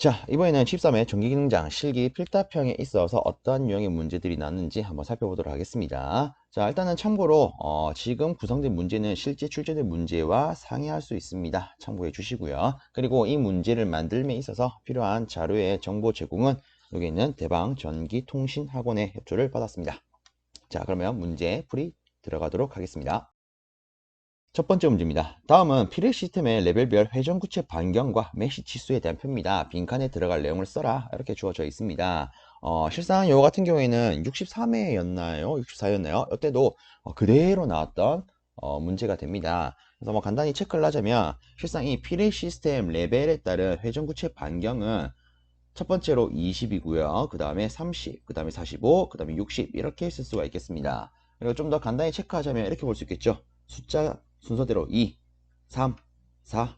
자, 이번에는 13회 전기기능장 실기 필답형에 있어서 어떠한 유형의 문제들이 나왔는지 한번 살펴보도록 하겠습니다. 자, 일단은 참고로 지금 구성된 문제는 실제 출제된 문제와 상이할 수 있습니다. 참고해 주시고요. 그리고 이 문제를 만들m에 있어서 필요한 자료의 정보 제공은 여기 있는 대방전기통신학원의 협조를 받았습니다. 자, 그러면 문제 풀이 들어가도록 하겠습니다. 첫 번째 문제입니다. 다음은 피레 시스템의 레벨별 회전구체 반경과 메시 치수에 대한 표입니다. 빈칸에 들어갈 내용을 써라 이렇게 주어져 있습니다. 실상 이거 같은 경우에는 63회였나요? 64였나요? 이때도 그대로 나왔던 문제가 됩니다. 그래서 뭐 간단히 체크를 하자면 실상 이 피레 시스템 레벨에 따른 회전구체 반경은 첫 번째로 20이고요. 그 다음에 30, 그 다음에 45, 그 다음에 60 이렇게 쓸 수가 있겠습니다. 그리고 좀 더 간단히 체크하자면 이렇게 볼 수 있겠죠. 숫자 순서대로 2, 3, 4,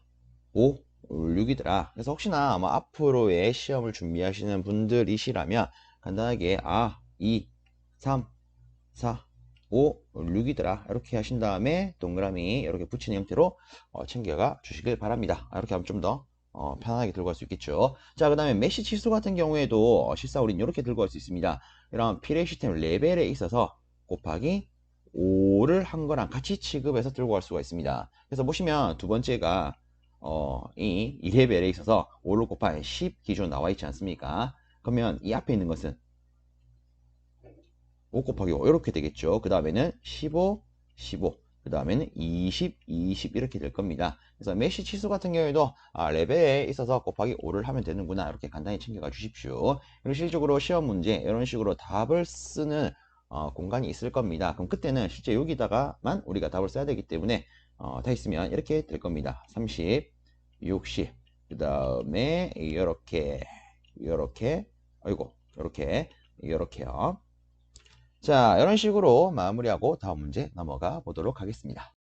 5, 6이더라. 그래서 혹시나 아마 앞으로의 시험을 준비하시는 분들이시라면 간단하게 2, 3, 4, 5, 6이더라. 이렇게 하신 다음에 동그라미 이렇게 붙이는 형태로 챙겨가 주시길 바랍니다. 이렇게 하면 좀 더 편안하게 들고 갈 수 있겠죠. 자, 그 다음에 메시 치수 같은 경우에도 실사 우린 이렇게 들고 갈 수 있습니다. 이런 피레 시스템 레벨에 있어서 곱하기 5를 한 거랑 같이 취급해서 들고 갈 수가 있습니다. 그래서 보시면 두 번째가 이 2레벨에 있어서 5를 곱한 10 기준 나와 있지 않습니까? 그러면 이 앞에 있는 것은 5 곱하기 5 이렇게 되겠죠. 그 다음에는 15, 15, 그 다음에는 20, 20 이렇게 될 겁니다. 그래서 메시 치수 같은 경우에도 레벨에 있어서 곱하기 5를 하면 되는구나 이렇게 간단히 챙겨가 주십시오. 그리고 실질적으로 시험 문제 이런 식으로 답을 쓰는 공간이 있을 겁니다. 그럼 그때는 실제 여기다가만 우리가 답을 써야 되기 때문에 다 있으면 이렇게 될 겁니다. 30, 60, 그 다음에 이렇게, 아이고, 이렇게요. 자, 이런 식으로 마무리하고 다음 문제 넘어가 보도록 하겠습니다.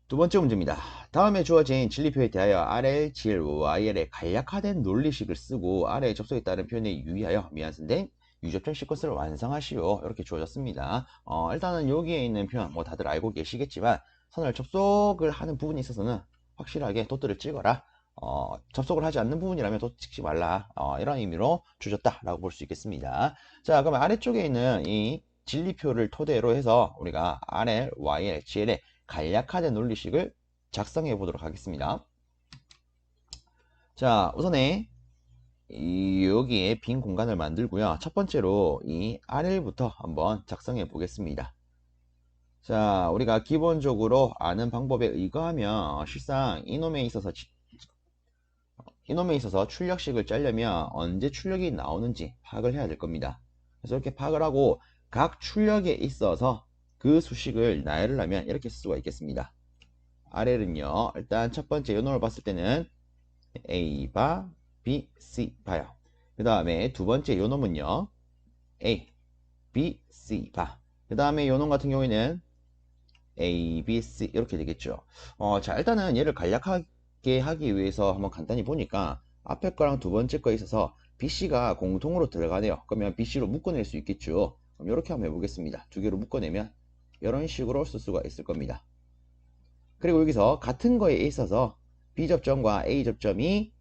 두 번째 문제입니다. 다음에 주어진 진리표에 대하여 RL, GL, YL의 간략화된 논리식을 쓰고 아래의 접속에 따른 표현에 유의하여 미완성된 유접점 시퀀스를 완성하시오. 이렇게 주어졌습니다. 일단은 여기에 있는 표현 뭐 다들 알고 계시겠지만 선을 접속을 하는 부분에 있어서는 확실하게 도트를 찍어라. 접속을 하지 않는 부분이라면 도트 찍지 말라. 이런 의미로 주셨다라고 볼 수 있겠습니다. 자, 그러면 아래쪽에 있는 이 진리표를 토대로 해서 우리가 RL, YL, GL의 간략화된 논리식을 작성해 보도록 하겠습니다. 자, 우선에 여기에 빈 공간을 만들고요. 첫 번째로 이 RL부터 한번 작성해 보겠습니다. 자, 우리가 기본적으로 아는 방법에 의거하면 실상 이놈에 있어서 출력식을 짜려면 언제 출력이 나오는지 파악을 해야 될 겁니다. 그래서 이렇게 파악을 하고 각 출력에 있어서 그 수식을 나열을 하면 이렇게 쓸 수가 있겠습니다. RL은요, 일단 첫 번째 요놈을 봤을 때는 A바, B, C 바요. 그 다음에 두 번째 요놈은요, A, B, C 바. 그 다음에 요놈 같은 경우에는 A, B, C 이렇게 되겠죠. 자, 일단은 얘를 간략하게 하기 위해서 한번 간단히 보니까 앞에 거랑 두 번째 거에 있어서 BC가 공통으로 들어가네요. 그러면 BC로 묶어낼 수 있겠죠. 그럼 이렇게 한번 해보겠습니다. 두 개로 묶어내면 이런 식으로 쓸 수가 있을 겁니다. 그리고 여기서 같은 거에 있어서 B접점과 A접점이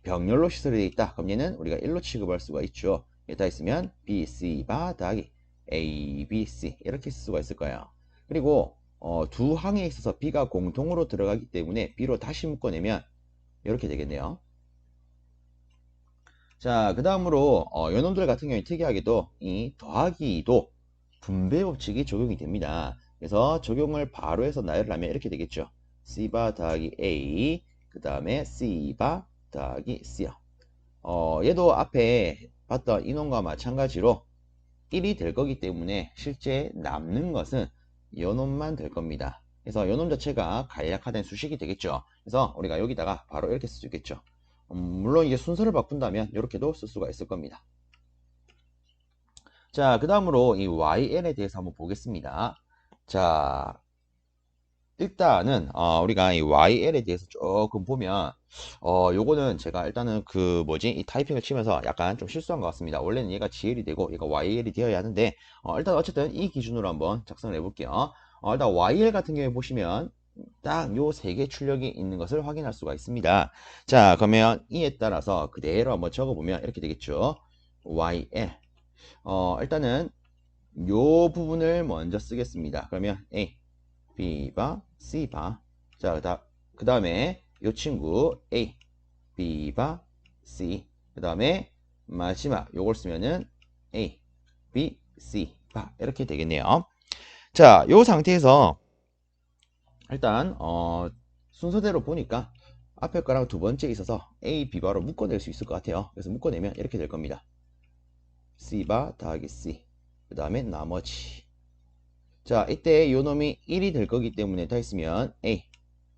병렬로 시설이 되어 있다. 그럼 얘는 우리가 1로 취급할 수가 있죠. 여기다 있으면 BC바 더하기 ABC 이렇게 쓸 수가 있을 거예요. 그리고 두 항에 있어서 B가 공통으로 들어가기 때문에 B로 다시 묶어내면 이렇게 되겠네요. 자, 그 다음으로 요놈들 같은 경우에 특이하게도 이 더하기도 분배 법칙이 적용이 됩니다. 그래서 적용을 바로 해서 나열을 하면 이렇게 되겠죠. C바 더하기 A, 그 다음에 C바 더하기 C요. 얘도 앞에 봤던 인원과 마찬가지로 1이 될 거기 때문에 실제 남는 것은 요놈만 될 겁니다. 그래서 요놈 자체가 간략화된 수식이 되겠죠. 그래서 우리가 여기다가 바로 이렇게 쓸 수 있겠죠. 물론 이제 순서를 바꾼다면 이렇게도 쓸 수가 있을 겁니다. 자, 그 다음으로 이 YL에 대해서 한번 보겠습니다. 자, 일단은 우리가 이 YL에 대해서 조금 보면 요거는 제가 일단은 그 뭐지 이 타이핑을 치면서 약간 좀 실수한 것 같습니다. 원래는 얘가 GL이 되고 얘가 YL이 되어야 하는데 일단 어쨌든 이 기준으로 한번 작성을 해볼게요. 일단 YL 같은 경우에 보시면 딱 요 세 개 출력이 있는 것을 확인할 수가 있습니다. 자, 그러면 이에 따라서 그대로 한번 적어보면 이렇게 되겠죠. YL. 일단은 요 부분을 먼저 쓰겠습니다. 그러면 A, B바, C바. 자, 그 다음에 요 친구 A, B바, C. 그 다음에 마지막 요걸 쓰면은 A, B, C 바 이렇게 되겠네요. 자, 요 상태에서 일단 순서대로 보니까 앞에 거랑 두 번째 있어서 A, B바로 묶어낼 수 있을 것 같아요. 그래서 묶어내면 이렇게 될 겁니다. C바 더하기 C. 그 다음에 나머지. 자, 이때 요 놈이 1이 될 거기 때문에 다 했으면 A,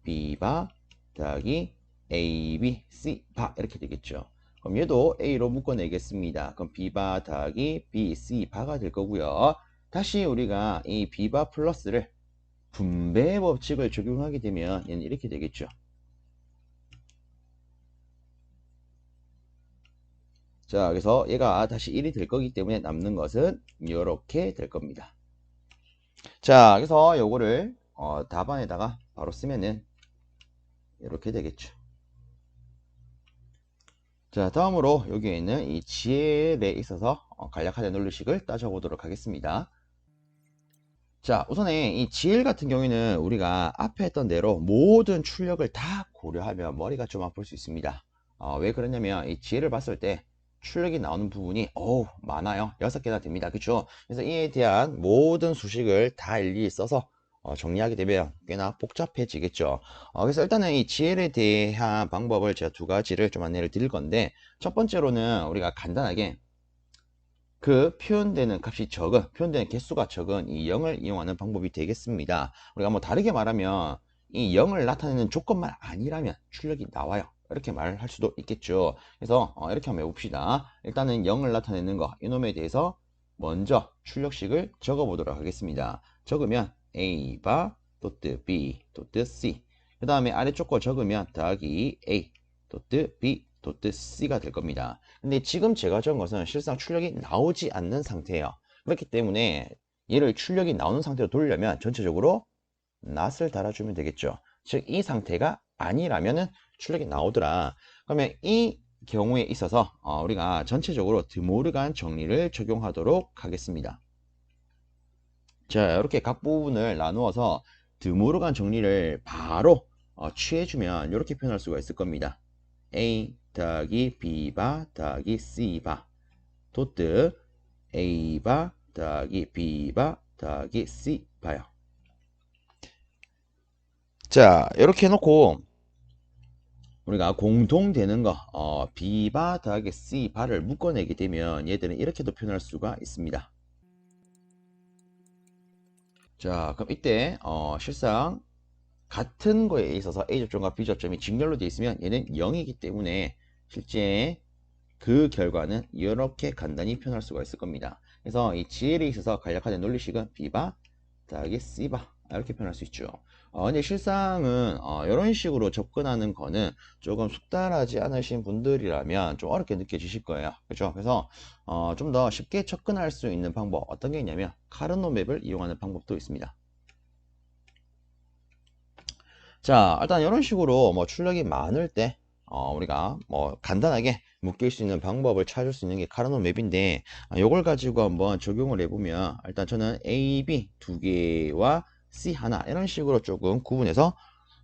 B바 더하기 A, B, C 바 이렇게 되겠죠. 그럼 얘도 A로 묶어내겠습니다. 그럼 B바 더하기 B, C 바가 될 거고요. 다시 우리가 이 B바 플러스를 분배 법칙을 적용하게 되면 얘는 이렇게 되겠죠. 자, 그래서 얘가 다시 1이 될 거기 때문에 남는 것은 이렇게 될 겁니다. 자, 그래서 요거를 답안에다가 바로 쓰면은 이렇게 되겠죠. 자, 다음으로 여기에 있는 이 GL에 있어서 간략하게 논리식을 따져보도록 하겠습니다. 자, 우선에 이 GL 같은 경우에는 우리가 앞에 했던 대로 모든 출력을 다 고려하면 머리가 좀 아플 수 있습니다. 왜 그러냐면 이 GL을 봤을 때 출력이 나오는 부분이 많아요. 6개나 됩니다. 그쵸? 그래서 이에 대한 모든 수식을 다 일일이 써서 정리하게 되면 꽤나 복잡해지겠죠. 그래서 일단은 이 GL에 대한 방법을 제가 두 가지를 좀 안내를 드릴 건데, 첫 번째로는 우리가 간단하게 그 표현되는 값이 적은, 표현되는 개수가 적은 이 0을 이용하는 방법이 되겠습니다. 우리가 뭐 다르게 말하면 이 0을 나타내는 조건만 아니라면 출력이 나와요. 이렇게 말할 수도 있겠죠. 그래서 이렇게 한번 해봅시다. 일단은 0을 나타내는 거, 이놈에 대해서 먼저 출력식을 적어 보도록 하겠습니다. 적으면 A 바 도트 B 도트 C, 그 다음에 아래쪽 거 적으면 더하기 A 도트 B 도트 C가 될 겁니다. 근데 지금 제가 적은 것은 실상 출력이 나오지 않는 상태예요. 그렇기 때문에 얘를 출력이 나오는 상태로 돌려면 전체적으로 낫을 달아주면 되겠죠. 즉 이 상태가 아니라면은 출력이 나오더라. 그러면 이 경우에 있어서 우리가 전체적으로 드모르간 정리를 적용하도록 하겠습니다. 자, 이렇게 각 부분을 나누어서 드모르간 정리를 바로 취해주면 이렇게 표현할 수가 있을 겁니다. A 더하기 B바 더하기 C바 도트 A바 더하기 B바 더하기 C바요. 자, 이렇게 해놓고 우리가 공통되는 거 B바 더하기 C바를 묶어내게 되면 얘들은 이렇게도 표현할 수가 있습니다. 자, 그럼 이때 실상 같은 거에 있어서 A접점과 B접점이 직렬로 되어 있으면 얘는 0이기 때문에 실제 그 결과는 이렇게 간단히 표현할 수가 있을 겁니다. 그래서 이 GL에 있어서 간략한 논리식은 B바 더하기 C바 이렇게 표현할 수 있죠. 근데 실상은 이런 식으로 접근하는 거는 조금 숙달하지 않으신 분들이라면 좀 어렵게 느껴지실 거예요. 그렇죠? 그래서 좀 더 쉽게 접근할 수 있는 방법 어떤 게 있냐면 카르노 맵을 이용하는 방법도 있습니다. 자, 일단 이런 식으로 뭐 출력이 많을 때 우리가 뭐 간단하게 묶일 수 있는 방법을 찾을 수 있는 게 카르노 맵인데, 이걸 가지고 한번 적용을 해보면 일단 저는 A, B 두 개와 C 하나 이런 식으로 조금 구분해서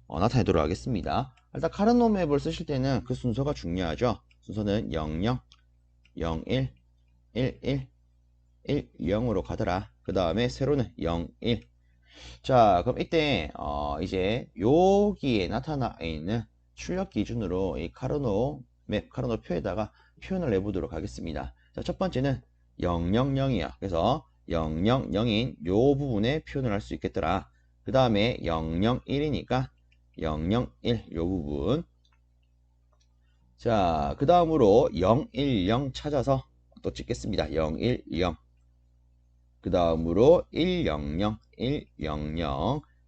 나타내도록 하겠습니다. 일단 카르노 맵을 쓰실 때는 그 순서가 중요하죠. 순서는 0, 0, 0, 1, 1, 1, 1, 0으로 가더라. 그 다음에 세로는 0, 1. 자, 그럼 이때 이제 여기에 나타나 있는 출력 기준으로 이 카르노 맵, 카르노 표에다가 표현을 해보도록 하겠습니다. 자, 첫 번째는 000이야. 그래서 000인 요 부분에 표현을 할 수 있겠더라. 그 다음에 001이니까 001 요 부분. 자, 그 다음으로 010 찾아서 또 찍겠습니다. 010. 그 다음으로 100, 100,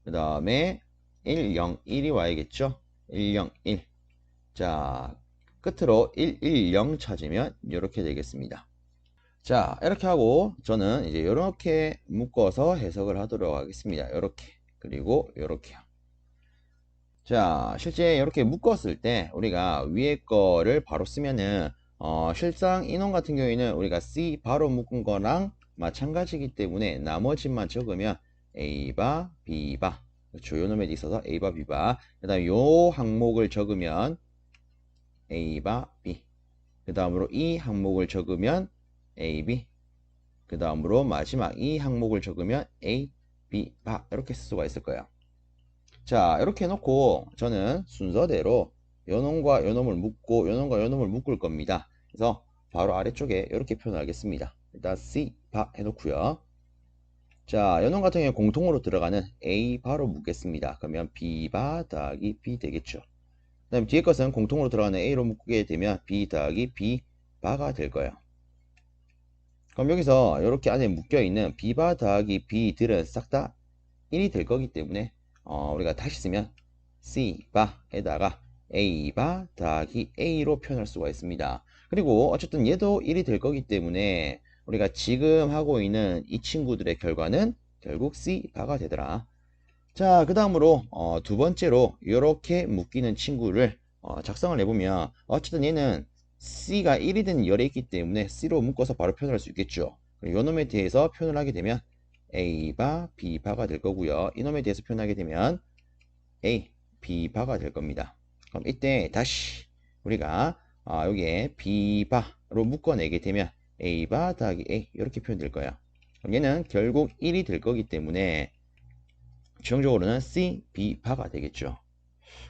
그 다음에 101이 와야겠죠. 101. 자, 끝으로 110 찾으면 이렇게 되겠습니다. 자, 이렇게 하고 저는 이제 이렇게 묶어서 해석을 하도록 하겠습니다. 이렇게, 그리고 이렇게요. 자, 실제 이렇게 묶었을 때 우리가 위에 거를 바로 쓰면은 실상 인원 같은 경우에는 우리가 C 바로 묶은 거랑 마찬가지이기 때문에 나머지만 적으면 A바, B바, 그렇죠. 요 놈에 있어서 A바, B바, 그 다음에 요 항목을 적으면 A바, B, 그 다음으로 이 항목을 적으면 AB, 그 다음으로 마지막 이 항목을 적으면 A, B, 바 이렇게 쓸 수가 있을 거예요. 자, 이렇게 해놓고 저는 순서대로 요놈과 요놈을 묶고 요놈과 요놈을 묶을 겁니다. 그래서 바로 아래쪽에 이렇게 표현하겠습니다. 일단 C 바 해놓고요. 자, 요놈 같은 경우에 공통으로 들어가는 A 바로 묶겠습니다. 그러면 B 바 더하기 B 되겠죠. 그 다음 뒤에 것은 공통으로 들어가는 A로 묶게 되면 B 더하기 B 바가 될 거예요. 그럼 여기서 이렇게 안에 묶여있는 B 바 더하기 B들은 싹 다 1이 될 거기 때문에 우리가 다시 쓰면 C바에다가 A바 더하기 A로 표현할 수가 있습니다. 그리고 어쨌든 얘도 1이 될 거기 때문에 우리가 지금 하고 있는 이 친구들의 결과는 결국 C바가 되더라. 자, 그 다음으로 두 번째로 이렇게 묶이는 친구를 작성을 해보면 어쨌든 얘는 C가 1이 된 열에 있기 때문에 C로 묶어서 바로 표현할 수 있겠죠. 요 놈에 대해서 표현을 하게 되면 A바, B바가 될 거고요. 이놈에 대해서 표현하게 되면 A, B바가 될 겁니다. 그럼 이때 다시 우리가 여기에 B바로 묶어내게 되면 A바 더하기 A 이렇게 표현될 거예요. 그럼 얘는 결국 1이 될 거기 때문에 최종적으로는 C, B바가 되겠죠.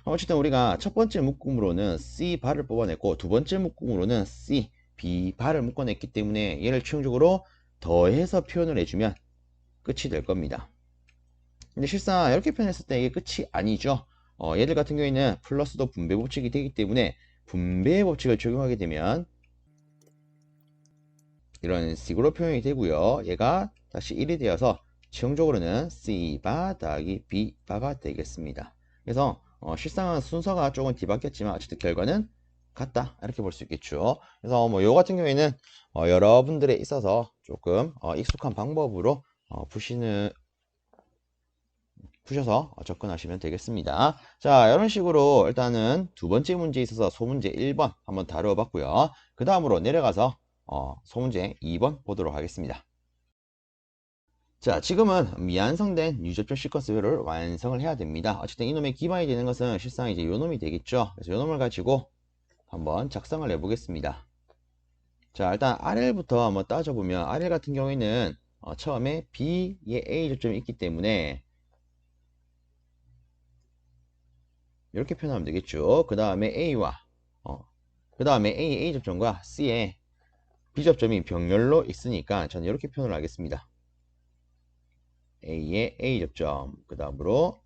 어쨌든 우리가 첫 번째 묶음으로는 C바를 뽑아냈고 두 번째 묶음으로는 C, B바를 묶어냈기 때문에 얘를 최종적으로 더해서 표현을 해주면 끝이 될 겁니다. 근데 실상 이렇게 표현했을 때 이게 끝이 아니죠. 얘들 같은 경우에는 플러스도 분배 법칙이 되기 때문에 분배 법칙을 적용하게 되면 이런 식으로 표현이 되고요. 얘가 다시 1이 되어서 최종적으로는 C바 더하기 B바가 되겠습니다. 그래서 실상은 순서가 조금 뒤바뀌었지만 어쨌든 결과는 같다 이렇게 볼 수 있겠죠. 그래서 뭐 요 같은 경우에는 여러분들에 있어서 조금 익숙한 방법으로 푸셔서 접근하시면 되겠습니다. 자, 이런 식으로 일단은 두 번째 문제에 있어서 소문제 1번 한번 다루어 봤고요. 그 다음으로 내려가서 소문제 2번 보도록 하겠습니다. 자, 지금은 미완성된 유접점 시퀀스를 완성을 해야 됩니다. 어쨌든 이놈의 기반이 되는 것은 실상 이제 요놈이 되겠죠. 그래서 요놈을 가지고 한번 작성을 해 보겠습니다. 자, 일단 RL부터 한번 따져보면 RL 같은 경우에는 처음에 B에 A 접점이 있기 때문에 이렇게 표현하면 되겠죠. 그 다음에 A와 그 다음에 A 접점과 C에 B 접점이 병렬로 있으니까 저는 이렇게 표현을 하겠습니다. A에 A 접점, 그 다음으로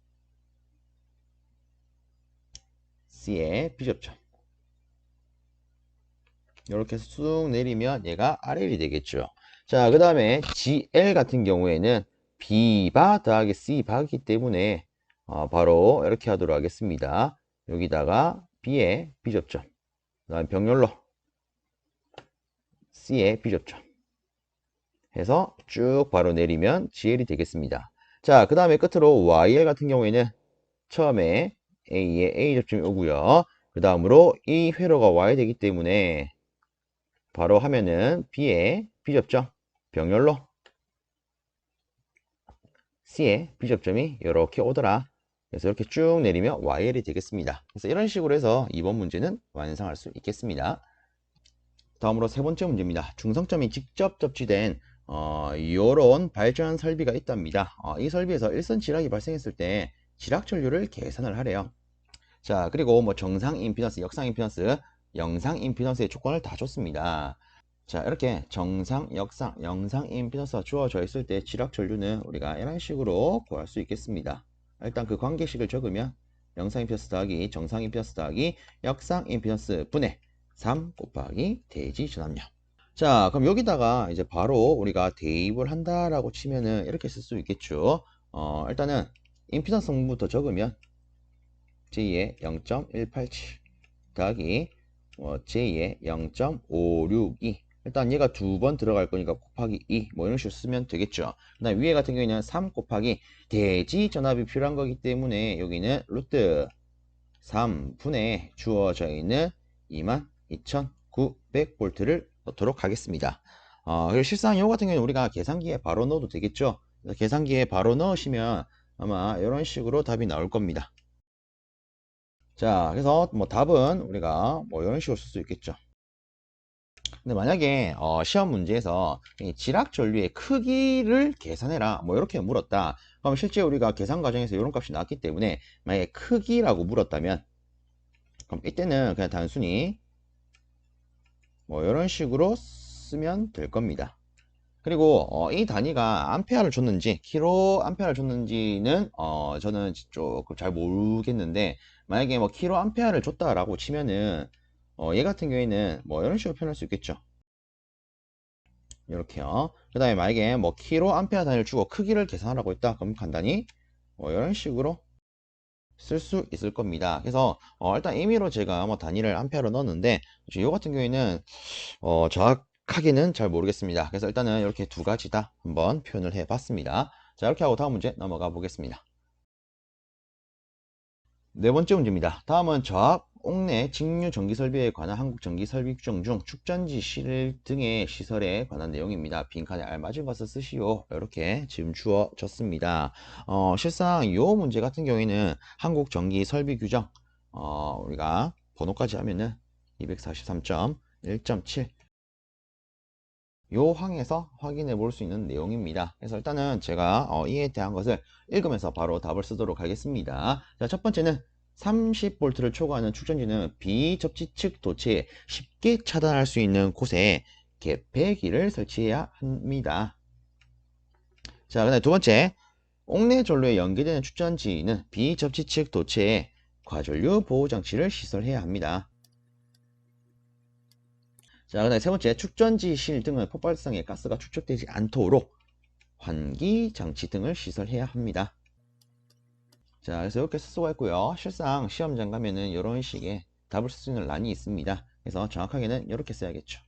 C에 B 접점. 이렇게 쑥 내리면 얘가 RL이 되겠죠. 자, 그 다음에 GL 같은 경우에는 B바 더하기 C바이기 때문에 바로 이렇게 하도록 하겠습니다. 여기다가 B에 B 접점, 그 다음에 병렬로 C에 B 접점 해서 쭉 바로 내리면 GL이 되겠습니다. 자, 그 다음에 끝으로 YL 같은 경우에는 처음에 A에 A 접점이 오고요. 그 다음으로 이 회로가 와야 되기 때문에 바로 하면은 B에 B 접점, 병렬로 C에 B 접점이 이렇게 오더라. 그래서 이렇게 쭉 내리면 YL이 되겠습니다. 그래서 이런 식으로 해서 이번 문제는 완성할 수 있겠습니다. 다음으로 세 번째 문제입니다. 중성점이 직접 접지된 이런 발전 설비가 있답니다. 이 설비에서 일선 지락이 발생했을 때 지락 전류를 계산을 하래요. 자, 그리고 뭐 정상 임피던스, 역상 임피던스, 영상 임피던스의 조건을 다 줬습니다. 자, 이렇게 정상, 역상, 영상 임피던스가 주어져 있을 때 지락 전류는 우리가 이런 식으로 구할 수 있겠습니다. 일단 그 관계식을 적으면 영상 임피던스 더하기 정상 임피던스 더하기 역상 임피던스 분의 3 곱하기 대지 전압력. 자, 그럼 여기다가 이제 바로 우리가 대입을 한다라고 치면은 이렇게 쓸 수 있겠죠. 일단은 임피던스 성분부터 적으면 J의 0.187 더하기 J의 0.562. 일단 얘가 두 번 들어갈 거니까 곱하기 2 뭐 이런 식으로 쓰면 되겠죠. 그 다음 위에 같은 경우에는 3 곱하기 대지 전압이 필요한 거기 때문에 여기는 루트 3분에 주어져 있는 22,900V를 넣도록 하겠습니다. 그리고 실상 이거 같은 경우는 우리가 계산기에 바로 넣어도 되겠죠. 계산기에 바로 넣으시면 아마 이런 식으로 답이 나올 겁니다. 자, 그래서 뭐 답은 우리가 뭐 이런 식으로 쓸 수 있겠죠. 근데 만약에 시험 문제에서 이 지락 전류의 크기를 계산해라 뭐 이렇게 물었다. 그럼 실제 우리가 계산 과정에서 이런 값이 나왔기 때문에 만약에 크기라고 물었다면 그럼 이때는 그냥 단순히 뭐 이런 식으로 쓰면 될 겁니다. 그리고 이 단위가 암페어를 줬는지 킬로 암페어를 줬는지는 저는 조금 잘 모르겠는데 만약에 뭐 킬로 암페어를 줬다라고 치면은 얘 같은 경우에는 뭐 이런 식으로 표현할 수 있겠죠. 이렇게요. 그 다음에 만약에 뭐 킬로 암페어 단위를 주고 크기를 계산하라고 했다. 그럼 간단히 뭐 이런 식으로 쓸 수 있을 겁니다. 그래서 일단 임의로 제가 뭐 단위를 암페어로 넣었는데 이 같은 경우에는 정확하게는 잘 모르겠습니다. 그래서 일단은 이렇게 두 가지 다 한번 표현을 해 봤습니다. 자, 이렇게 하고 다음 문제 넘어가 보겠습니다. 네 번째 문제입니다. 다음은 저압, 옥내, 직류 전기 설비에 관한 한국 전기 설비 규정 중 축전지 실 등의 시설에 관한 내용입니다. 빈칸에 알맞은 것을 쓰시오. 이렇게 지금 주어졌습니다. 실상 이 문제 같은 경우에는 한국 전기 설비 규정 우리가 번호까지 하면은 243.1.7 요 항에서 확인해 볼 수 있는 내용입니다. 그래서 일단은 제가 이에 대한 것을 읽으면서 바로 답을 쓰도록 하겠습니다. 자, 첫 번째는 30V를 초과하는 축전지는 비접지 측 도체에 쉽게 차단할 수 있는 곳에 개폐기를 설치해야 합니다. 자, 그다음 두 번째, 옥내 전로에 연계되는 축전지는 비접지 측 도체에 과전류 보호 장치를 시설해야 합니다. 자, 그다음 세 번째, 축전지 실 등은 폭발성의 가스가 축적되지 않도록 환기 장치 등을 시설해야 합니다. 자, 그래서 이렇게 쓸 수가 있고요. 실상 시험장 가면은 이런 식의 답을 쓸 수 있는 란이 있습니다. 그래서 정확하게는 이렇게 써야겠죠.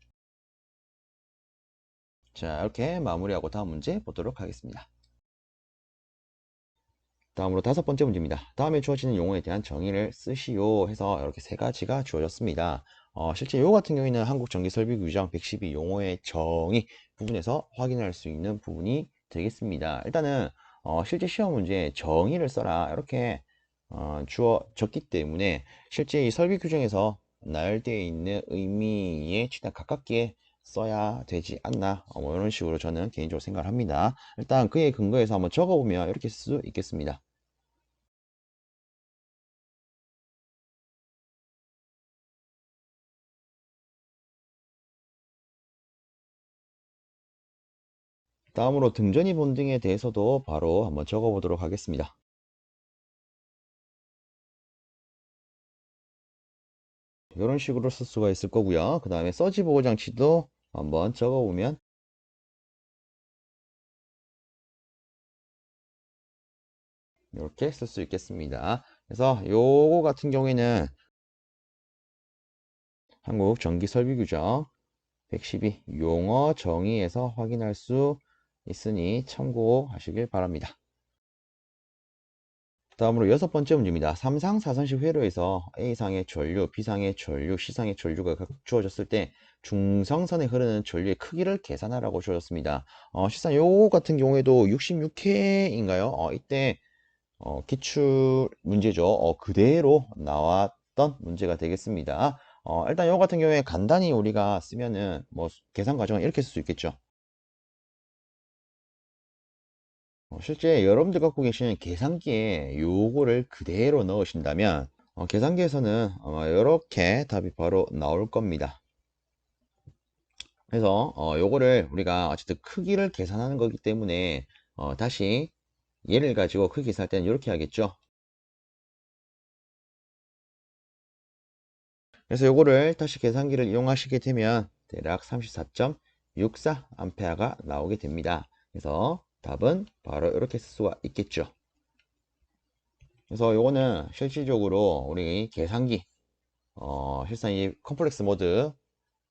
자, 이렇게 마무리하고 다음 문제 보도록 하겠습니다. 다음으로 다섯 번째 문제입니다. 다음에 주어지는 용어에 대한 정의를 쓰시오 해서 이렇게 세 가지가 주어졌습니다. 실제 요 같은 경우에는 한국전기설비규정 112 용어의 정의 부분에서 확인할 수 있는 부분이 되겠습니다. 일단은 실제 시험 문제에 정의를 써라 이렇게 주어졌기 때문에 실제 이 설비규정에서 나열되어 있는 의미에 최대한 가깝게 써야 되지 않나 뭐 이런 식으로 저는 개인적으로 생각을 합니다. 일단 그에 근거해서 한번 적어보면 이렇게 쓸 수 있겠습니다. 다음으로 등전이 본등에 대해서도 바로 한번 적어보도록 하겠습니다. 이런 식으로 쓸 수가 있을 거고요. 그 다음에 서지 보호 장치도 한번 적어보면 이렇게 쓸 수 있겠습니다. 그래서 요거 같은 경우에는 한국 전기설비규정 112 용어 정의에서 확인할 수 있으니 참고하시길 바랍니다. 다음으로 여섯 번째 문제입니다. 3상 4선식 회로에서 A상의 전류, B상의 전류, C상의 전류가 각각 주어졌을 때 중성선에 흐르는 전류의 크기를 계산하라고 주어졌습니다. 실상 요 같은 경우에도 66회인가요? 이때 기출 문제죠. 그대로 나왔던 문제가 되겠습니다. 일단 요 같은 경우에 간단히 우리가 쓰면은 뭐 계산 과정을 이렇게 쓸 수 있겠죠. 실제 여러분들 갖고 계시는 계산기에 요거를 그대로 넣으신다면 계산기에서는 아마 이렇게 답이 바로 나올 겁니다. 그래서 요거를 우리가 어쨌든 크기를 계산하는 거기 때문에 다시 얘를 가지고 크기 계산할 때는 이렇게 하겠죠. 그래서 요거를 다시 계산기를 이용하시게 되면 대략 34.64 암페어가 나오게 됩니다. 그래서 답은 바로 이렇게 쓸 수가 있겠죠. 그래서 요거는 실질적으로 우리 계산기 실상 이 컴플렉스 모드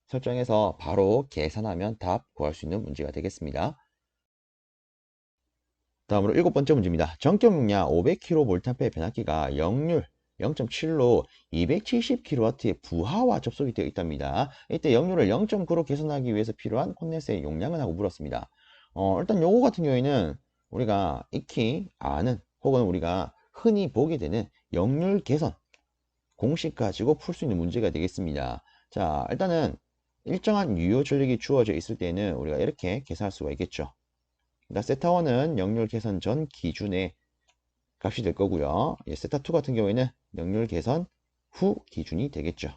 설정해서 바로 계산하면 답 구할 수 있는 문제가 되겠습니다. 다음으로 일곱 번째 문제입니다. 전격 용량 500kVA 변압기가 역률 0.7로 270kW의 부하와 접속이 되어 있답니다. 이때 역류를 0.9로 개선하기 위해서 필요한 콘덴서의 용량은 하고 물었습니다. 일단 요거 같은 경우에는 우리가 익히 아는 혹은 우리가 흔히 보게 되는 역률 개선 공식 가지고 풀 수 있는 문제가 되겠습니다. 자, 일단은 일정한 유효 전력이 주어져 있을 때는 우리가 이렇게 계산할 수가 있겠죠. 그러니까 세타1은 역률 개선 전 기준의 값이 될 거고요. 세타2 같은 경우에는 역률 개선 후 기준이 되겠죠.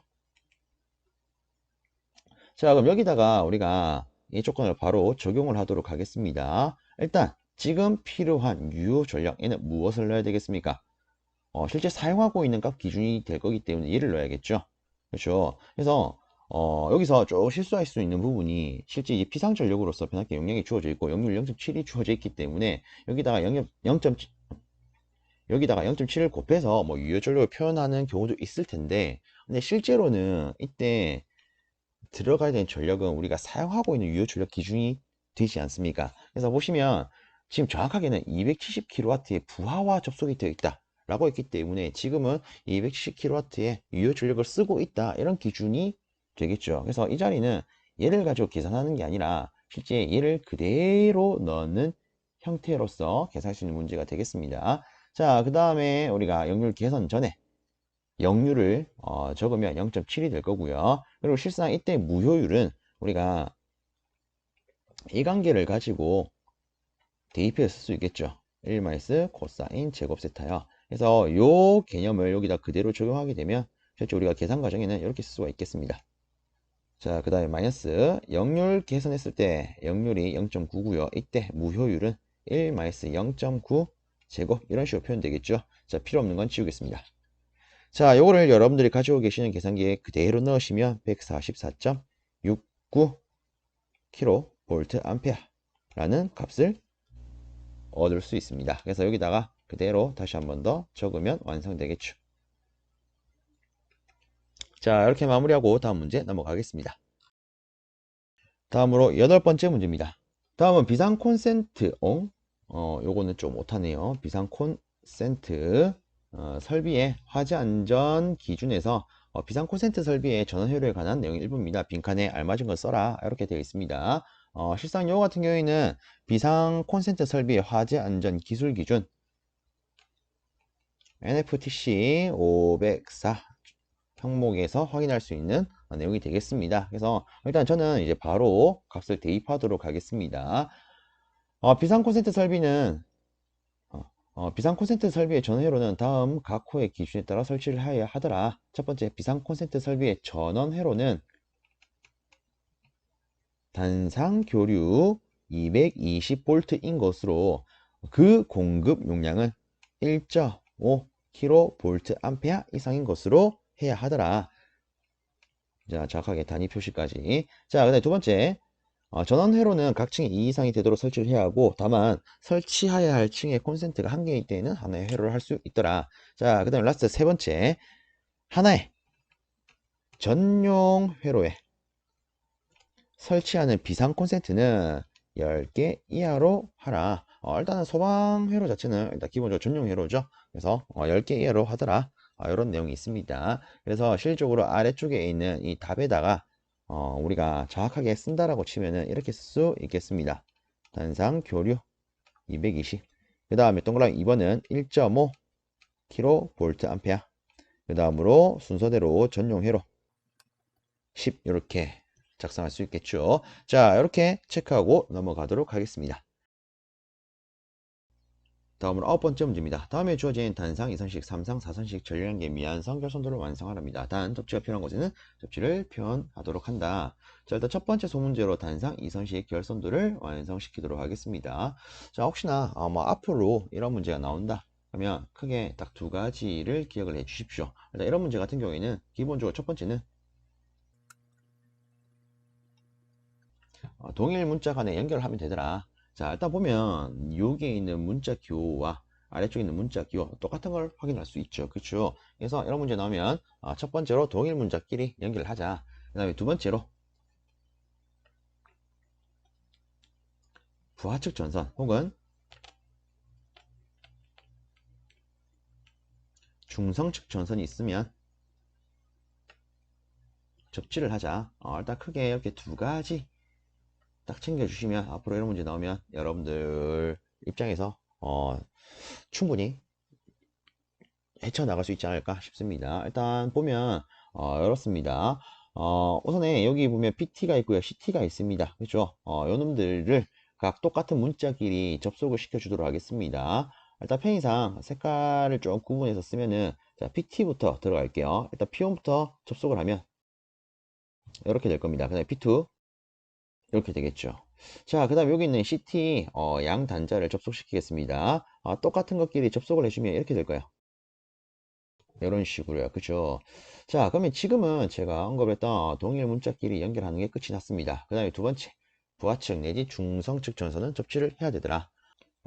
자, 그럼 여기다가 우리가 이 조건을 바로 적용을 하도록 하겠습니다. 일단 지금 필요한 유효 전력에는 무엇을 넣어야 되겠습니까? 실제 사용하고 있는 값 기준이 될 거기 때문에 얘를 넣어야겠죠. 그렇죠. 그래서 여기서 좀 실수할 수 있는 부분이 실제 이 피상전력으로서 변압기 용량이 주어져 있고 역률 0.7이 주어져 있기 때문에 여기다가 0.7을 곱해서 뭐 유효 전력을 표현하는 경우도 있을 텐데, 근데 실제로는 이때 들어가야 되는 전력은 우리가 사용하고 있는 유효 전력 기준이 되지 않습니까? 그래서 보시면 지금 정확하게는 270kW의 부하와 접속이 되어 있다 라고 했기 때문에 지금은 270kW의 유효 전력을 쓰고 있다, 이런 기준이 되겠죠. 그래서 이 자리는 얘를 가지고 계산하는 게 아니라 실제 얘를 그대로 넣는 형태로서 계산할 수 있는 문제가 되겠습니다. 자, 그 다음에 우리가 역률 개선 전에 역률을 적으면 0.7이 될 거고요. 그리고 실상 이때 무효율은 우리가 이 관계를 가지고 대입해서 쓸 수 있겠죠. 1 마이너스 코사인 제곱 세타요. 그래서 이 개념을 여기다 그대로 적용하게 되면 실제 우리가 계산 과정에는 이렇게 쓸 수가 있겠습니다. 자, 그 다음에 마이너스 역률 계산했을 때 역률이 0.9고요. 이때 무효율은 1 마이너스 0.9 제곱, 이런 식으로 표현되겠죠. 자, 필요 없는 건 지우겠습니다. 자, 요거를 여러분들이 가지고 계시는 계산기에 그대로 넣으시면 144.69 kVA 라는 값을 얻을 수 있습니다. 그래서 여기다가 그대로 다시 한 번 더 적으면 완성되겠죠. 자, 이렇게 마무리하고 다음 문제 넘어가겠습니다. 다음으로 8번째 문제입니다. 다음은 비상 콘센트, 요거는 좀 못하네요. 비상 콘센트 설비의 화재 안전 기준에서 비상 콘센트 설비의 전원 효율에 관한 내용 일부입니다. 빈칸에 알맞은 걸 써라, 이렇게 되어 있습니다. 실상 요거 같은 경우에는 비상 콘센트 설비의 화재 안전 기술 기준 NFTC 504 항목에서 확인할 수 있는 내용이 되겠습니다. 그래서 일단 저는 이제 바로 값을 대입하도록 하겠습니다. 비상 콘센트 설비는 비상 콘센트 설비의 전원회로는 다음 각 호의 기준에 따라 설치를 하여야 하더라. 첫 번째, 비상 콘센트 설비의 전원회로는 단상 교류 220V인 것으로 그 공급 용량은 1.5 kVA 이상인 것으로 해야 하더라. 자, 정확하게 단위 표시까지. 자, 그다음에 두 번째, 전원 회로는 각 층에 2 이상이 되도록 설치를 해야 하고, 다만 설치해야 할 층의 콘센트가 한 개일 때에는 하나의 회로를 할 수 있더라. 자, 그 다음에 라스트 세 번째, 하나의 전용 회로에 설치하는 비상 콘센트는 10개 이하로 하라. 일단은 소방 회로 자체는 일단 기본적으로 전용 회로죠. 그래서 10개 이하로 하더라. 이런 내용이 있습니다. 그래서 실질적으로 아래쪽에 있는 이 답에다가 우리가 정확하게 쓴다라고 치면은 이렇게 쓸 수 있겠습니다. 단상 교류 220. 그 다음에 동그라미 2번은 1.5 kVA. 그 다음으로 순서대로 전용 회로 10, 이렇게 작성할 수 있겠죠. 자, 이렇게 체크하고 넘어가도록 하겠습니다. 다음으로 9번째 문제입니다. 다음에 주어진 단상, 이선식, 3상, 4선식 전량계 미완성 결선도를 완성하랍니다. 단 접지가 필요한 곳에는 접지를 표현하도록 한다. 자, 일단 첫 번째 소문제로 단상, 이선식 결선도를 완성시키도록 하겠습니다. 자, 혹시나 뭐 앞으로 이런 문제가 나온다 그러면 크게 딱 두 가지를 기억을 해 주십시오. 일단 이런 문제 같은 경우에는 기본적으로 첫 번째는 동일 문자 간에 연결하면 되더라. 자, 일단 보면 여기에 있는 문자 기호와 아래쪽에 있는 문자 기호 똑같은 걸 확인할 수 있죠. 그렇죠? 그래서 이런 문제 나오면 첫 번째로 동일 문자끼리 연결을 하자. 그 다음에 두 번째로 부하측 전선 혹은 중성측 전선이 있으면 접지를 하자. 일단 크게 이렇게 두 가지 딱 챙겨주시면 앞으로 이런 문제 나오면 여러분들 입장에서 충분히 헤쳐나갈 수 있지 않을까 싶습니다. 일단 보면 이렇습니다. 우선에 여기 보면 PT가 있고요, CT가 있습니다. 그렇죠? 요 놈들을 각 똑같은 문자끼리 접속을 시켜 주도록 하겠습니다. 일단 편의상 색깔을 좀 구분해서 쓰면은, 자, PT부터 들어갈게요. 일단 P1부터 접속을 하면 이렇게 될 겁니다. 그 다음에 P2 이렇게 되겠죠. 자, 그 다음 여기 있는 CT 양 단자를 접속시키겠습니다. 똑같은 것끼리 접속을 해주면 이렇게 될 거예요. 이런 식으로요. 그죠? 자, 그러면 지금은 제가 언급했던 동일 문자끼리 연결하는 게 끝이 났습니다. 그 다음에 두 번째, 부하측 내지 중성측 전선은 접지를 해야 되더라.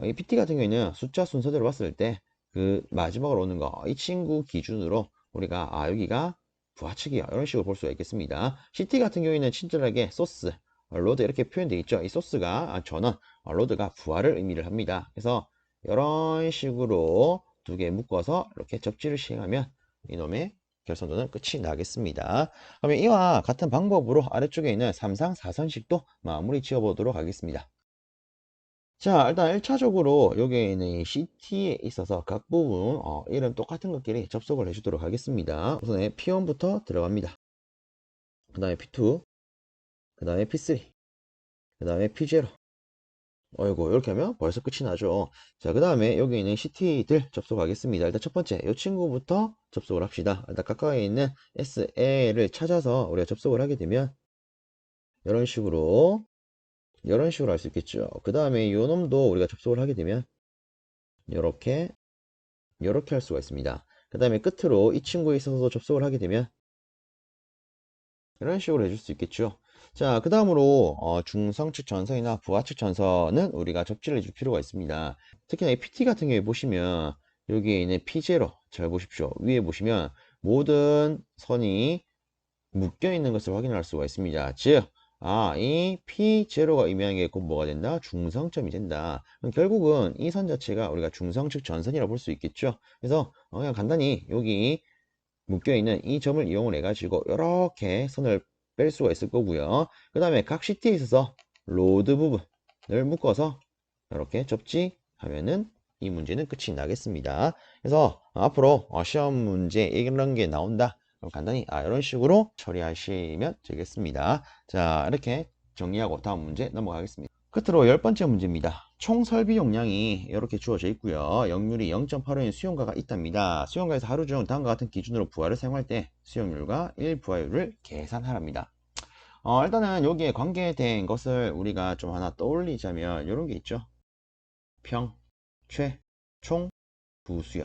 이 PT 같은 경우에는 숫자 순서대로 봤을 때 그 마지막으로 오는 거, 이 친구 기준으로 우리가 여기가 부하측이야, 이런 식으로 볼 수가 있겠습니다. CT 같은 경우에는 친절하게 소스, 로드 이렇게 표현되어 있죠. 이 소스가 전원, 로드가 부하를 의미를 합니다. 그래서 이런 식으로 두 개 묶어서 이렇게 접지를 시행하면 이놈의 결선도는 끝이 나겠습니다. 그러면 이와 같은 방법으로 아래쪽에 있는 3상 4선식도 마무리 지어 보도록 하겠습니다. 자, 일단 1차적으로 여기에 있는 이 CT에 있어서 각 부분 이름 똑같은 것끼리 접속을 해주도록 하겠습니다. 우선 P1부터 들어갑니다. 그 다음에 P2, 그 다음에 P3, 그 다음에 P0. 어이구, 이렇게 하면 벌써 끝이 나죠. 자, 그 다음에 여기 있는 CT들 접속하겠습니다. 일단 첫 번째, 이 친구부터 접속을 합시다. 일단 가까이 있는 SA를 찾아서 우리가 접속을 하게 되면 이런 식으로 할 수 있겠죠. 그 다음에 이 놈도 우리가 접속을 하게 되면 이렇게 할 수가 있습니다. 그 다음에 끝으로 이 친구에 있어서 접속을 하게 되면 이런 식으로 해줄 수 있겠죠. 자, 그 다음으로 중성측 전선이나 부하측 전선은 우리가 접지를 해줄 필요가 있습니다. 특히나 이 PT 같은 경우에 보시면 여기에 있는 P0 잘 보십시오. 위에 보시면 모든 선이 묶여 있는 것을 확인할 수가 있습니다. 즉, 이 P0가 의미하는 게 곧 뭐가 된다? 중성점이 된다. 그럼 결국은 이 선 자체가 우리가 중성측 전선이라고 볼 수 있겠죠. 그래서 그냥 간단히 여기 묶여 있는 이 점을 이용을 해가지고 이렇게 선을 뺄 수가 있을 거고요. 그 다음에 각 CT에 있어서 로드 부분을 묶어서 이렇게 접지하면은 이 문제는 끝이 나겠습니다. 그래서 앞으로 시험 문제 이런 게 나온다. 그럼 간단히 이런 식으로 처리하시면 되겠습니다. 자, 이렇게 정리하고 다음 문제 넘어가겠습니다. 끝으로 10번째 문제입니다. 총 설비 용량이 이렇게 주어져 있고요. 역률이 0.85인 수용가가 있답니다. 수용가에서 하루 중 다음과 같은 기준으로 부하를 사용할 때 수용률과 1부하율을 계산하랍니다. 일단은 여기에 관계된 것을 우리가 좀 하나 떠올리자면 이런 게 있죠. 평, 최, 총, 부수요.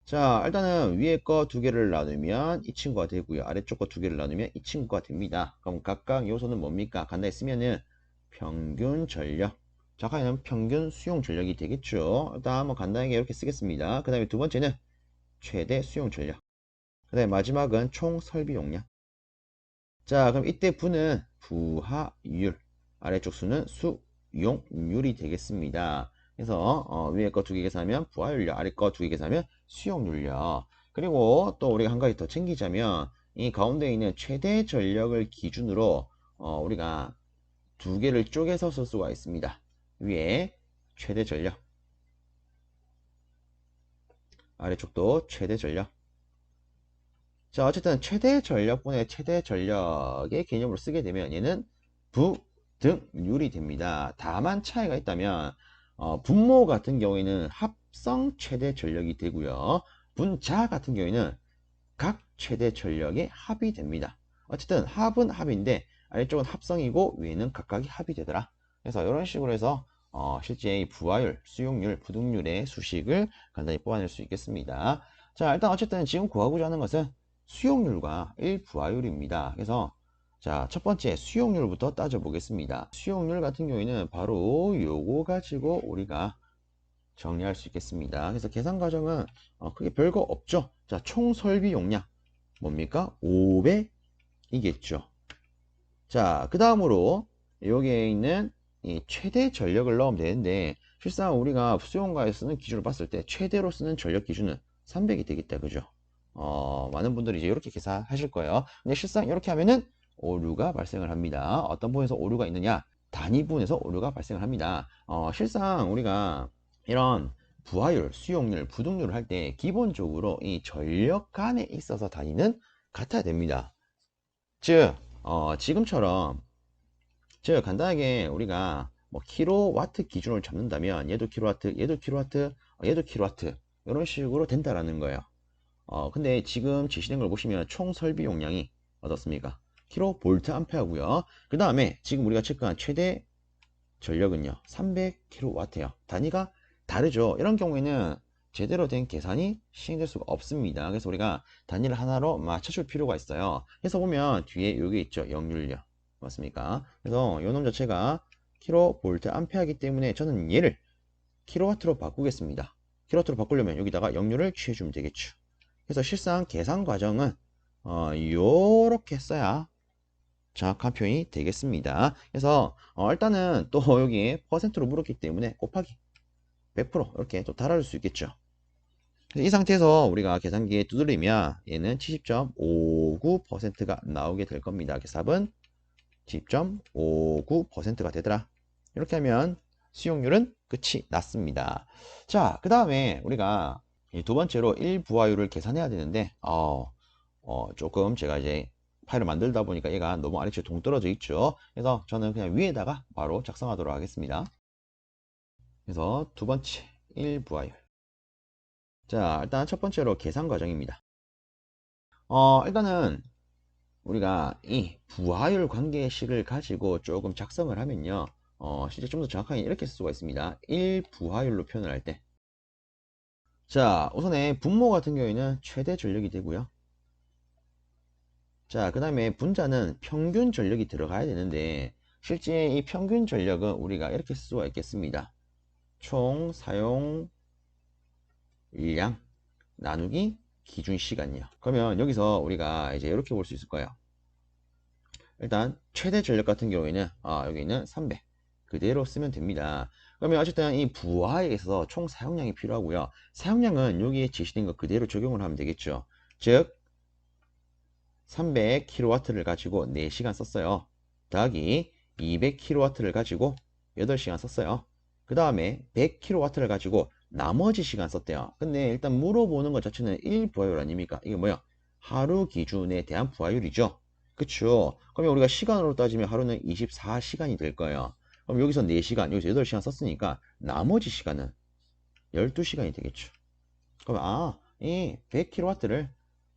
자, 일단은 위에 거 두 개를 나누면 이 친구가 되고요. 아래쪽 거 두 개를 나누면 이 친구가 됩니다. 그럼 각각 요소는 뭡니까? 간단히 쓰면은 평균 전력, 정확하게는 평균 수용 전력이 되겠죠. 일단 한번 간단하게 이렇게 쓰겠습니다. 그 다음에 두 번째는 최대 수용 전력, 그 다음에 마지막은 총 설비 용량. 자, 그럼 이때 부는 부하율, 아래쪽 수는 수용률이 되겠습니다. 그래서 위에 거 두 개 계산하면 부하율요, 아래 거 두 개 계산하면 수용률요. 그리고 또 우리가 한 가지 더 챙기자면 이 가운데 있는 최대 전력을 기준으로 우리가 두 개를 쪼개서 쓸 수가 있습니다. 위에 최대 전력, 아래쪽도 최대 전력. 자, 어쨌든 최대 전력분의 최대 전력의 개념으로 쓰게 되면 얘는 부등률이 됩니다. 다만 차이가 있다면 분모 같은 경우에는 합성 최대 전력이 되고요. 분자 같은 경우에는 각 최대 전력의 합이 됩니다. 어쨌든 합은 합인데 아래쪽은 합성이고 위에는 각각이 합이 되더라. 그래서 이런 식으로 해서 실제 이 부하율, 수용률, 부등률의 수식을 간단히 뽑아낼 수 있겠습니다. 자, 일단 어쨌든 지금 구하고자 하는 것은 수용률과 1부하율입니다. 그래서 자, 첫 번째 수용률부터 따져보겠습니다. 수용률 같은 경우에는 바로 요거 가지고 우리가 정리할 수 있겠습니다. 그래서 계산 과정은 크게 별거 없죠. 자, 총 설비 용량 뭡니까? 500이겠죠. 자, 그 다음으로 여기에 있는 이 최대 전력을 넣으면 되는데 실상 우리가 수용가에 쓰는 기준을 봤을 때 최대로 쓰는 전력 기준은 300이 되겠다. 그죠? 많은 분들이 이제 이렇게 계산하실 거예요. 근데 실상 이렇게 하면은 오류가 발생을 합니다. 어떤 부분에서 오류가 있느냐? 단위 부분에서 오류가 발생을 합니다. 실상 우리가 이런 부하율, 수용률, 부등률을 할 때 기본적으로 이 전력간에 있어서 단위는 같아야 됩니다. 즉, 지금처럼 즉 간단하게 우리가 뭐 킬로와트 기준으로 잡는다면 얘도 킬로와트, 얘도 킬로와트, 얘도 킬로와트 이런 식으로 된다라는 거예요. 근데 지금 제시된 걸 보시면 총 설비 용량이 어떻습니까? 킬로볼트 암페어고요. 그 다음에 지금 우리가 체크한 최대 전력은요 300kW예요. 단위가 다르죠. 이런 경우에는 제대로 된 계산이 시행될 수가 없습니다. 그래서 우리가 단위를 하나로 맞춰줄 필요가 있어요. 그래서 보면 뒤에 여기 있죠. 역률력 맞습니까? 그래서 이 놈 자체가 킬로볼트 암페어이기 때문에 저는 얘를 킬로와트로 바꾸겠습니다. 킬로와트로 바꾸려면 여기다가 역률을 취해주면 되겠죠. 그래서 실상 계산 과정은 요렇게 써야 정확한 표현이 되겠습니다. 그래서 일단은 또 여기 퍼센트로 물었기 때문에 곱하기 100% 이렇게 또 달아줄 수 있겠죠. 이 상태에서 우리가 계산기에 두드리면 얘는 70.59%가 나오게 될 겁니다. 그래서 답은 70.59%가 되더라. 이렇게 하면 수용률은 끝이 났습니다. 자, 그 다음에 우리가 두 번째로 1부하율을 계산해야 되는데 조금 제가 이제 파일을 만들다 보니까 얘가 너무 아래쪽에 동떨어져 있죠. 그래서 저는 그냥 위에다가 바로 작성하도록 하겠습니다. 그래서 두 번째 1부하율. 자, 일단 첫 번째로 계산 과정입니다. 일단은 우리가 이 부하율 관계식을 가지고 조금 작성을 하면요. 실제 좀 더 정확하게 이렇게 쓸 수가 있습니다. 1부하율로 표현을 할 때. 자, 우선에 분모 같은 경우에는 최대 전력이 되고요. 자, 그 다음에 분자는 평균 전력이 들어가야 되는데 실제 이 평균 전력은 우리가 이렇게 쓸 수가 있겠습니다. 총 사용량 나누기 기준 시간이요. 그러면 여기서 우리가 이제 이렇게 볼 수 있을 거예요. 일단 최대 전력 같은 경우에는 여기는 300 그대로 쓰면 됩니다. 그러면 어쨌든 이 부하에 있어서 총 사용량이 필요하고요. 사용량은 여기에 제시된 거 그대로 적용을 하면 되겠죠. 즉 300kW를 가지고 4시간 썼어요. 더하기 200kW를 가지고 8시간 썼어요. 그 다음에 100kW를 가지고 나머지 시간 썼대요. 근데 일단 물어보는 것 자체는 1부하율 아닙니까? 이게 뭐야? 하루 기준에 대한 부하율이죠. 그쵸? 그러면 우리가 시간으로 따지면 하루는 24시간이 될 거예요. 그럼 여기서 4시간, 여기서 8시간 썼으니까 나머지 시간은 12시간이 되겠죠. 그럼 이 100kW를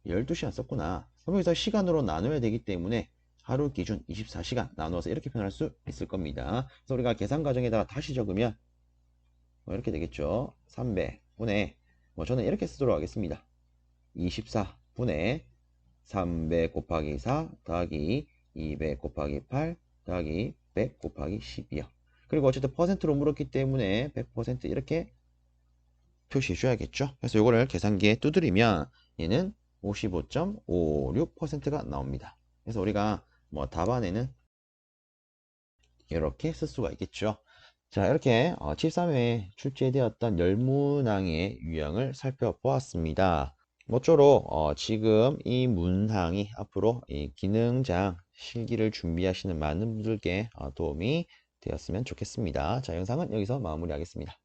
12시간 썼구나. 그럼 여기서 시간으로 나눠야 되기 때문에 하루 기준 24시간 나누어서 이렇게 표현할 수 있을 겁니다. 그래서 우리가 계산 과정에다가 다시 적으면 뭐 이렇게 되겠죠. 300분의 저는 이렇게 쓰도록 하겠습니다. 24분의 300 곱하기 4 더하기 200 곱하기 8 더하기 100 곱하기 10이요. 그리고 어쨌든 퍼센트로 물었기 때문에 100% 이렇게 표시해 줘야겠죠. 그래서 이거를 계산기에 두드리면 얘는 55.56%가 나옵니다. 그래서 우리가 뭐 답안에는 이렇게 쓸 수가 있겠죠. 자, 이렇게 73회에 출제되었던 열문항의 유형을 살펴보았습니다. 모쪼록 지금 이 문항이 앞으로 이 기능장 실기를 준비하시는 많은 분들께 도움이 되었으면 좋겠습니다. 자, 영상은 여기서 마무리하겠습니다.